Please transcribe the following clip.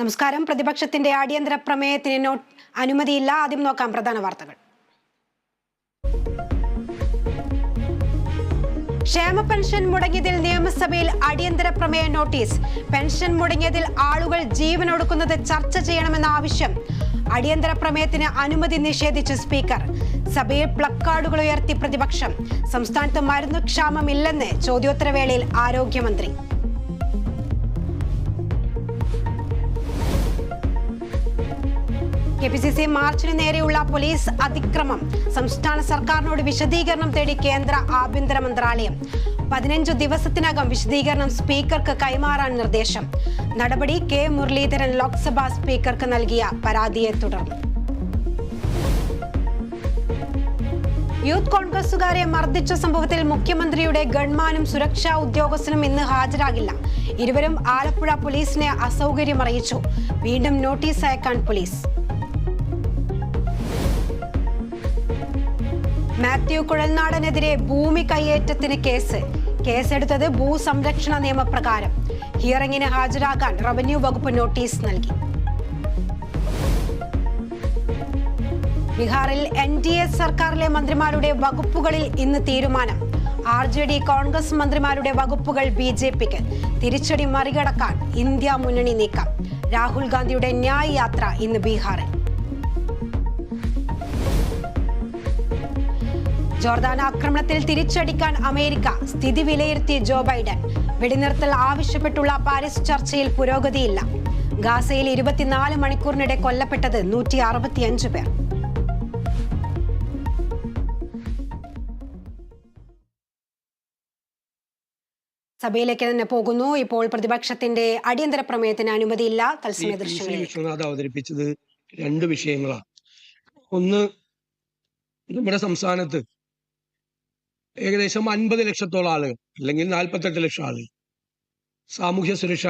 നമസ്കാരം. പ്രതിപക്ഷത്തിന്റെ അടിയന്തര പ്രമേയത്തിന് അനുമതിയില്ല. ആദ്യം നോക്കാം പ്രധാന വാർത്തകൾ. ക്ഷേമ പെൻഷൻ മുടങ്ങിയതിൽ നിയമസഭയിൽ അടിയന്തര പ്രമേയ നോട്ടീസ്. പെൻഷൻ മുടങ്ങിയതിൽ ആളുകൾ ജീവനൊടുക്കുന്നത് ചർച്ച ചെയ്യണമെന്ന ആവശ്യം. അടിയന്തര പ്രമേയത്തിന് അനുമതി നിഷേധിച്ച് സ്പീക്കർ. സഭയിൽ പ്ലക്കാർഡുകൾ ഉയർത്തി പ്രതിപക്ഷം. സംസ്ഥാനത്ത് മരുന്ന് ക്ഷാമമില്ലെന്ന് ചോദ്യോത്തരവേളയിൽ ആരോഗ്യമന്ത്രി. KPCC മാർച്ചിന് നേരെയുള്ള പോലീസ് അതിക്രമം. സംസ്ഥാന സർക്കാരിനോട് വിശദീകരണം തേടി കേന്ദ്ര ആഭ്യന്തര മന്ത്രാലയം. 15 ദിവസത്തിനകം വിശദീകരണം സ്പീക്കർക്ക് കൈമാറാൻ നിർദ്ദേശം. നടപടി കെ മുരളീധരൻ ലോക്സഭാ സ്പീക്കർക്ക് നൽകിയ പരാതിയെ തുടർന്ന്. യൂത്ത് കോൺഗ്രസുകാരെ മർദ്ദിച്ച സംഭവത്തിൽ മുഖ്യമന്ത്രിയുടെ ഗൺമാനും സുരക്ഷാ ഉദ്യോഗസ്ഥനും ഇന്ന് ഹാജരാകില്ല. ഇരുവരും ആലപ്പുഴ പോലീസിനെ അസൗകര്യം അറിയിച്ചു. വീണ്ടും നോട്ടീസ് അയക്കാൻ പോലീസ്. മാത്യു കുഴൽനാടനെതിരെ ഭൂമി കയ്യേറ്റത്തിന് കേസെടുത്തത് ഭൂസംരക്ഷണ നിയമപ്രകാരം. ഹിയറിംഗിന് ഹാജരാകാൻ റവന്യൂ വകുപ്പ് നോട്ടീസ് നൽകി. ബീഹാറിൽ NDA സർക്കാരിലെ മന്ത്രിമാരുടെ വകുപ്പുകളിൽ ഇന്ന് തീരുമാനം. RJD കോൺഗ്രസ് മന്ത്രിമാരുടെ വകുപ്പുകൾ BJPക്ക്. തിരിച്ചടി മറികടക്കാൻ ഇന്ത്യ മുന്നണി നീക്കം. രാഹുൽ ഗാന്ധിയുടെ ന്യായ് യാത്ര ഇന്ന് ബീഹാറിൽ. ജോർദാൻ ആക്രമണത്തിൽ തിരിച്ചടിക്കാൻ അമേരിക്ക. സ്ഥിതി വിലയിരുത്തി ജോ ബൈഡൻ. വെടിനിർത്തൽ ആവശ്യപ്പെട്ടുള്ള പാരീസ് ചർച്ചയിൽ പുരോഗതിയില്ല. ഗാസയിൽ 24 മണിക്കൂറിനിടെ കൊല്ലപ്പെട്ടത് 165 പേർ. സഭയിലേക്ക് തന്നെ പോകുന്നു. ഇപ്പോൾ പ്രതിപക്ഷത്തിന്റെ അടിയന്തര പ്രമേയത്തിന് അനുമതിയില്ല. തത്സമയ ദൃശ്യങ്ങൾ വിശ്വനാഥ് അവതരിപ്പിച്ചത് 2 വിഷയങ്ങളാണ്. ഒന്ന്, നമ്മുടെ സംസ്ഥാനത്ത് ഏകദേശം 50 ലക്ഷത്തോളം ആളുകൾ അല്ലെങ്കിൽ 48 ലക്ഷം ആളുകൾ സാമൂഹ്യ സുരക്ഷാ